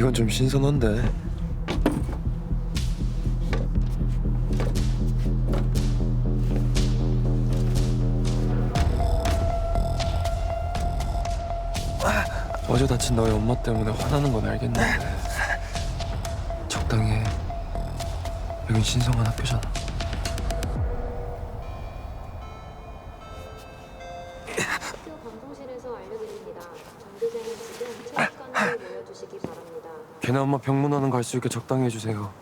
이건 좀 신선한데. 어제 다친 너희 엄마 때문에 화나는 건 알겠는데 적당히 해. 여긴 신성한 학교잖아. 학교 방송실에서 알려드립니다. 전교생은 지금 체육관으로 모여주시기 바랍니다. 걔네 엄마 병문안은 갈 수 있게 적당히 해주세요.